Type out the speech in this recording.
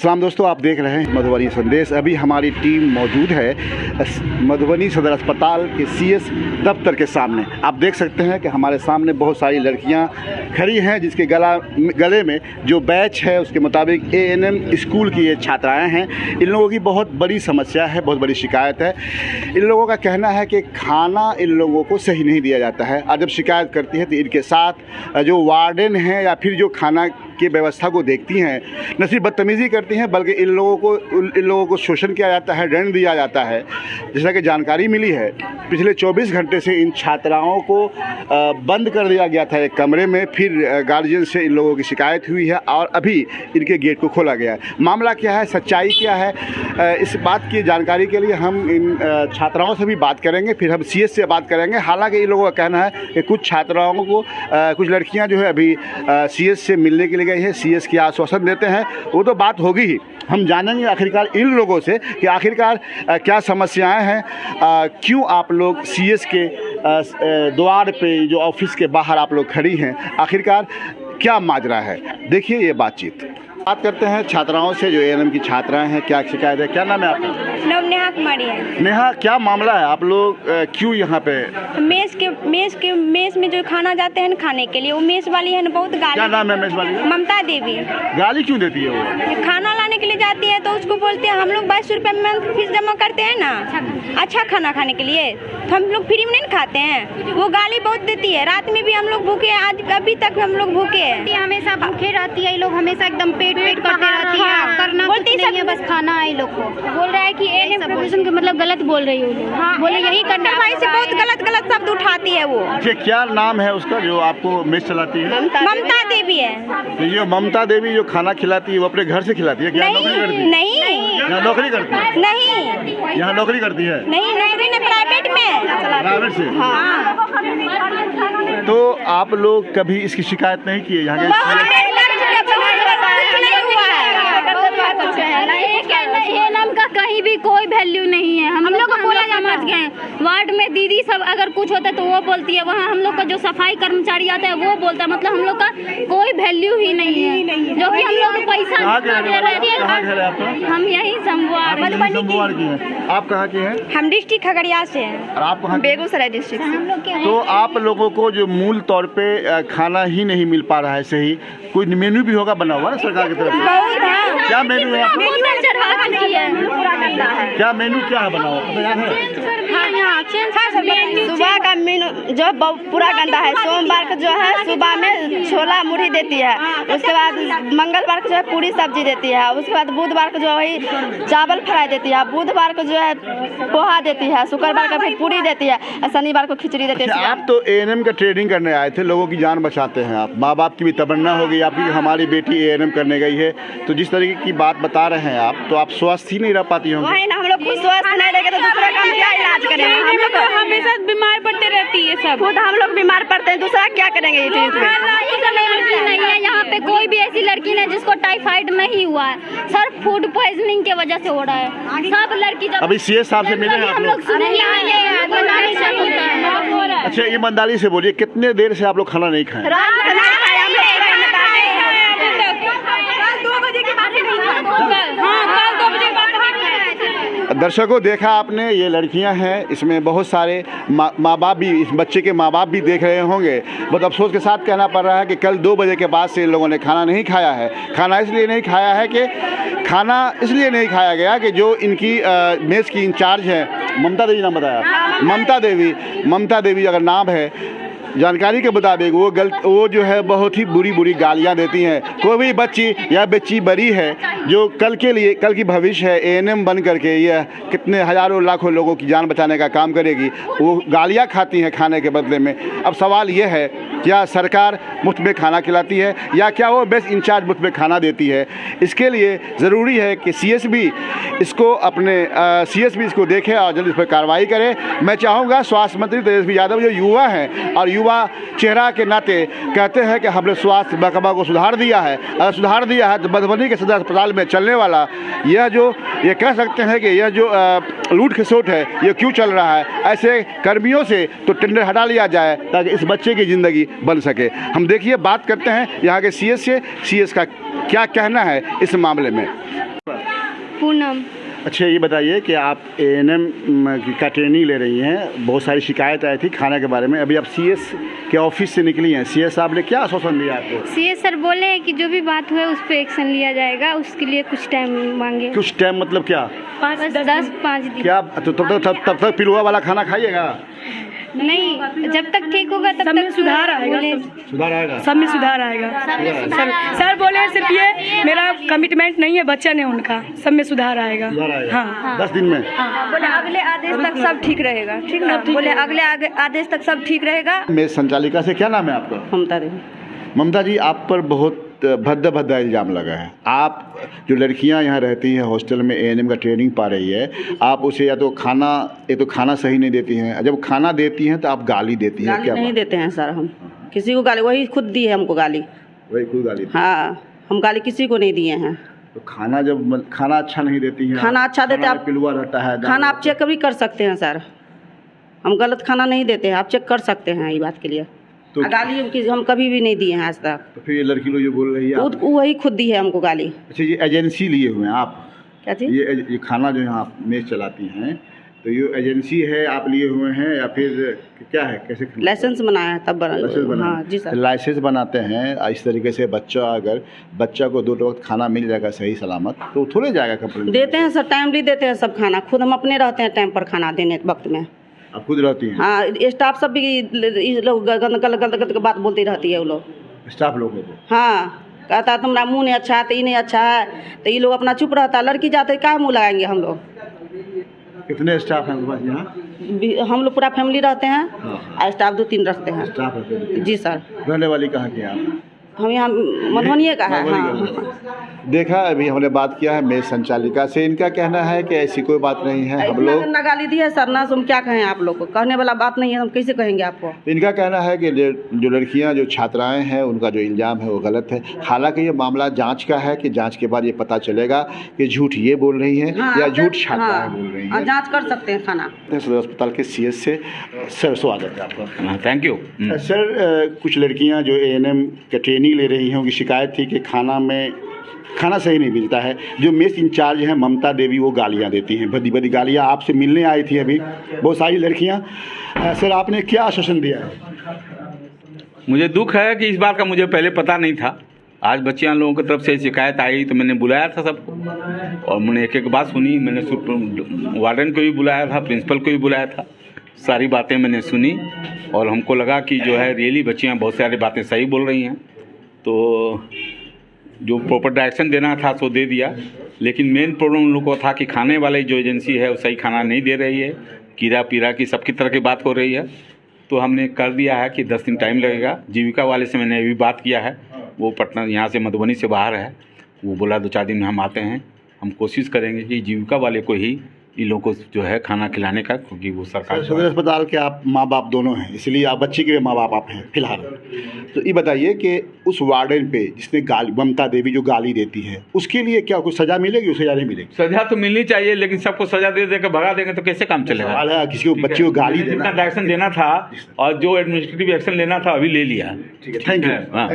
सलाम दोस्तों, आप देख रहे हैं मधुबनी संदेश। अभी हमारी टीम मौजूद है मधुबनी सदर अस्पताल के सीएस दफ्तर के सामने। आप देख सकते हैं कि हमारे सामने बहुत सारी लड़कियां खड़ी हैं जिसके गले में जो बैच है उसके मुताबिक एएनएम स्कूल की ये छात्राएं हैं। इन लोगों की बहुत बड़ी समस्या है, बहुत बड़ी शिकायत है। इन लोगों का कहना है कि खाना इन लोगों को सही नहीं दिया जाता है और जब शिकायत करती है तो इनके साथ जो वार्डन हैं या फिर जो खाना की व्यवस्था को देखती हैं न सिर्फ बदतमीज़ी करती हैं बल्कि इन लोगों को शोषण किया जाता है, दंड दिया जाता है। जैसा कि जानकारी मिली है, पिछले 24 घंटे से इन छात्राओं को बंद कर दिया गया था एक कमरे में, फिर गार्जियन से इन लोगों की शिकायत हुई है और अभी इनके गेट को खोला गया है। मामला क्या है, सच्चाई क्या है, इस बात की जानकारी के लिए हम इन छात्राओं से भी बात करेंगे, फिर हम सीएस से बात करेंगे। हालांकि इन लोगों का कहना है कि कुछ छात्राओं को कुछ लड़कियां जो है अभी सीएस से मिलने के लिए गई है, सीएस की आश्वासन देते हैं, वो तो बात होगी ही। हम जानेंगे आखिरकार इन लोगों से कि आखिरकार क्या समस्याएं हैं, क्यों आप लोग सीएस के द्वार पे जो ऑफिस के बाहर आप लोग खड़ी हैं, आखिरकार क्या माजरा है। देखिए ये बातचीत। बात करते हैं छात्राओं से जो एएनएम की छात्राएं हैं, क्या शिकायत है, क्या नाम है आपका? नाम नेहा कुमारी है। नेहा, क्या मामला है, आप लोग क्यों यहाँ पे? मेस में जो खाना जाते हैं खाने के लिए, वो मेस वाली है ना बहुत गाली। क्या नाम है मेस वाली? ममता देवी। गाली क्यों देती है वो? खाना लाने के लिए जाती है तो उसको बोलते हैं हम लोग 22 रुपये मंथ फीस जमा करते हैं ना, अच्छा खाना खाने के लिए, तो हम लोग फ्री में नहीं खाते हैं। वो गाली बहुत देती है। रात में भी हम लोग भूखे हैं, आज अभी तक हम लोग भूखे हैं। हमेशा भूखे रहती है, ये लोग हमेशा एकदम पेट करते रहती है, करना कुछ नहीं है, बस खाना है। लोग को बोल रहा है कि एएनएम प्रोफेशन के मतलब गलत बोल रही है। हाँ, बोले यही करना भाई से बहुत गलत शब्द उठाती है वो। क्या नाम है उसका जो आपको मेस चलाती है? ममता देवी है। तो ये ममता देवी जो खाना खिलाती है वो अपने घर से खिलाती है क्या? नौकरी करती है? नहीं, यहाँ नौकरी करती है? नहीं, यहाँ नौकरी करती है? नहीं, नौकरी नहीं, प्राइवेट में। प्राइवेट से? हाँ। तो आप लोग कभी इसकी शिकायत नहीं की यहाँ के? एएनएम का कहीं भी कोई वैल्यू नहीं है। हम लोग को बोला समझ गए, वार्ड में दीदी सब अगर कुछ होता है तो वो बोलती है, वहाँ हम लोग का जो सफाई कर्मचारी आता है वो बोलता है, मतलब हम लोग का कोई वैल्यू ही नहीं है। जो कि हम लोग पैसा दे रहे हैं। हम यही संभवार की हैं। आप कहाँ के हैं? हम डिस्ट्रिक्ट खगड़िया से हैं। और आप कहाँ? बेगूसराय डिस्ट्रिक्ट से। तो आप लोगों को जो मूल तौर पे खाना ही नहीं मिल पा रहा है सही, कोई मेन्यू भी होगा बना हुआ ना सरकार की तरफ से? क्या मेन्यू है? क्या मेन्यू क्या है बना हुआ? सुबह का मेनू जो पूरा गंदा है। सोमवार को जो है सुबह में छोला मुढ़ी देती है, उसके बाद मंगलवार को जो है पूरी सब्जी देती है, उसके बाद बुधवार को जो वही चावल फ्राई देती है, बुधवार को जो है पोहा देती है, शुक्रवार को फिर पूरी देती है, शनिवार को खिचड़ी देती है। आप तो एएनएम का ट्रेनिंग करने आए थे, लोगों की जान बचाते हैं आप, माँ बाप की भी तमन्ना होगी आपकी, हमारी बेटी एएनएम करने गई है, तो जिस तरीके की बात बता रहे हैं आप, तो आप स्वस्थ ही नहीं रह पाती होंगी। वही ना, हम लोग खुद स्वस्थ नहीं रहेंगे तो दूसरा का क्या इलाज करेंगे? हम लोग हमेशा बीमार पड़ते रहती है सब। खुद हम लोग बीमार पड़ते हैं, दूसरा क्या करेंगे? ये चीज नहीं है यहाँ पे कोई भी ऐसी लड़की नहीं जिसको टाइफाइड नहीं हुआ है, सिर्फ फूड पॉइजनिंग के वजह से हो रहा है। सब लड़की जब अभी सीएस साहब से मिले हैं आप लोग? अच्छा, ईमानदारी से बोलिए, कितने देर से आप लोग खाना नहीं खाए? दर्शकों, देखा आपने, ये लड़कियां हैं, इसमें बहुत सारे माँ बाप भी, इस बच्चे के माँ बाप भी देख रहे होंगे। बहुत अफसोस के साथ कहना पड़ रहा है कि कल 2 बजे के बाद से इन लोगों ने खाना नहीं खाया है। खाना इसलिए नहीं खाया है कि खाना इसलिए नहीं खाया गया कि जो इनकी मेस की इंचार्ज है, ममता देवी नाम बताया, ममता देवी अगर नाम है, जानकारी के मुताबिक वो जो है बहुत ही बुरी गालियां देती हैं। कोई भी बच्ची या बच्ची बड़ी है जो कल की भविष्य है, एएनएम बन करके यह कितने हज़ारों लाखों लोगों की जान बचाने का काम करेगी, वो गालियां खाती हैं खाने के बदले में। अब सवाल ये है, क्या सरकार मुफ्त में खाना खिलाती है या क्या वो बेस्ट इंचार्ज मुफ्त में खाना देती है? इसके लिए ज़रूरी है कि सीएस भी इसको देखे और जल्द इस पर कार्रवाई करे। मैं चाहूँगा स्वास्थ्य मंत्री तेजस्वी यादव जो युवा हैं और युवा चेहरा के नाते कहते हैं कि हमने स्वास्थ्य महकमा को सुधार दिया है, अगर सुधार दिया है तो मधुबनी के सदर अस्पताल में चलने वाला ये कह सकते हैं कि यह जो लूट खसोट है ये क्यों चल रहा है। ऐसे कर्मियों से तो टेंडर हटा लिया जाए ताकि इस बच्चे की ज़िंदगी बन सके। हम देखिए बात करते हैं यहाँ के सीएस से, सीएस का क्या कहना है इस मामले में। पूनम। अच्छा, ये बताइए कि आप एएनएम का ट्रेनिंग ले रही हैं, बहुत सारी शिकायत आई थी खाने के बारे में, अभी आप सीएस के ऑफिस से निकली हैं, सीएस साहब ने क्या आश्वासन दिया आपको? सीएस सर बोले हैं कि जो भी बात हुए उस पर एक्शन लिया जाएगा, उसके लिए कुछ टाइम मांगे। कुछ टाइम मतलब क्या? 10-5 दिन। क्या तो तब तक पिलुआ वाला खाना खाइएगा? नहीं, जब तक ठीक होगा तब तक सुधार आएगा। सुधार आएगा, सब में सुधार आएगा। सर बोले हैं सिर्फ ये मेरा कमिटमेंट नहीं है, बच्चा ने उनका, सब में सुधार आएगा। सुधार आएगा। हाँ। 10 दिन में। बोले अगले आदेश तक सब ठीक रहेगा, ठीक ना? बोले अगले आदेश तक सब ठीक रहेगा। मेरे संचालिका से क्या नाम है आपका? ममता देवी। ममता जी, आप पर बहुत भद्दा इल्ज़ाम लगा है। आप जो लड़कियां यहाँ रहती हैं हॉस्टल में, एएनएम का ट्रेनिंग पा रही है, आप उसे या तो खाना सही नहीं देती हैं, जब खाना देती हैं तो आप गाली देती हैं। क्या नहीं देते हैं सर, हम किसी को गाली, वही खुद दी है हमको गाली। वही खुद गाली? हाँ, हम गाली किसी को नहीं दिए हैं। तो खाना अच्छा नहीं देती हैं, खाना अच्छा देते आप, पिलुआ रहता है, खाना आप चेक भी कर सकते हैं सर, हम गलत खाना नहीं देते हैं, आप चेक कर सकते हैं ये बात के लिए। तो गाली हम कभी भी नहीं दिए हैं आज तक। तो फिर ये लड़की लोग जो बोल रही है वही खुद दी है हमको गाली। अच्छा, ये एजेंसी लिए हुए हैं आप? क्या चीज़? ये खाना जो यहाँ आप मेस चलाती हैं, तो ये एजेंसी है, आप लिए हुए हैं या फिर क्या है, कैसे? लाइसेंस बनाया है तब लाइसेंस बना? हाँ जी सर। लाइसेंस बनाते हैं इस तरीके से, अगर बच्चा को 2 वक्त खाना मिल जाएगा सही सलामत, तो थोड़े जाएगा कंप्लेंट? देते हैं सर, टाइमली देते हैं सब खाना, खुद हम अपने रहते हैं टाइम पर खाना देने वक्त में। आप खुद रहती हैं? हाँ, स्टाफ सब भी लोग गलत बात बोलती रहती है वो लोग, स्टाफ लोगों को। हाँ, कहता है तुम्हारा मुँह नहीं अच्छा है, तो ये नहीं अच्छा है, तो ये लोग अपना चुप रहता है। लड़की जाते क्या मुँह लगाएंगे हम लोग? कितने स्टाफ हैं आपके पास यहाँ? हम लोग पूरा फैमिली रहते हैं। हाँ। और स्टाफ 2-3 रखते हैं। स्टाफ रहते हैं? जी सर। रहने वाली कहाँ की आप? हम यहाँ मधुबनी का है। हाँ। देखा, अभी हमने बात किया है मेरे संचालिका से, इनका कहना है कि ऐसी कोई बात नहीं है। हम लोग इतना गाली दी है सर ना, हम क्या कहें आप लोग को, कहने वाला बात नहीं है, हम कैसे कहेंगे आपको? इनका कहना है कि जो लड़कियां, जो छात्राएं हैं, उनका जो इल्ज़ाम है वो गलत है। हालांकि ये मामला जांच का है कि जांच के बाद ये पता चलेगा कि झूठ ये बोल रही हैं या झूठ छात्राएं बोल रही हैं। जाँच कर सकते हैं खाना। सदर अस्पताल के सीएस से सर, स्वागत है आपका। Thank you. सर, कुछ लड़कियां जो एएनएम का ट्रेनिंग ले रही हैं, उनकी शिकायत थी कि खाना सही नहीं मिलता है। जो मेस इंचार्ज हैं ममता देवी, वो गालियां देती हैं, बड़ी गालियां। आपसे मिलने आई थी अभी बहुत सारी लड़कियां। सर, आपने क्या आश्वासन दिया है? मुझे दुख है कि इस बात का मुझे पहले पता नहीं था। आज बच्चियां लोगों की तरफ से शिकायत आई तो मैंने बुलाया था सबको, और मैंने एक बात सुनी। मैंने वार्डन को भी बुलाया था, प्रिंसिपल को भी बुलाया था, सारी बातें मैंने सुनी, और हमको लगा कि जो है रियली बच्चियाँ बहुत सारी बातें सही बोल रही हैं। तो जो प्रॉपर डायरेक्शन देना था सो दे दिया, लेकिन मेन प्रॉब्लम उन लोगों को था कि खाने वाली जो एजेंसी है वो सही खाना नहीं दे रही है, कीड़ा पीड़ा की सबकी तरह की बात हो रही है। तो हमने कर दिया है कि 10 दिन टाइम लगेगा। जीविका वाले से मैंने अभी बात किया है, वो पटना यहाँ से मधुबनी से बाहर है, वो बोला 2-4 दिन में हम आते हैं। हम कोशिश करेंगे कि जीविका वाले को ही इन लोगों को जो है खाना खिलाने का, क्योंकि वो सरकार सदर अस्पताल के आप माँ बाप दोनों हैं, इसलिए आप बच्चे के भी माँ बाप आप हैं फिलहाल। तो ये बताइए कि उस वार्डन पे जिसने ममता देवी जो गाली देती है, उसके लिए क्या कुछ सज़ा मिलेगी? सज़ा नहीं मिलेगी? सजा तो मिलनी चाहिए, लेकिन सबको सजा दे देकर भगा देंगे तो कैसे काम चलेगा? किसी को बच्चे को गाली जितना डायरेक्शन देना था और जो एडमिनिस्ट्रेटिव एक्शन लेना था अभी ले लिया। ठीक है, थैंक यू।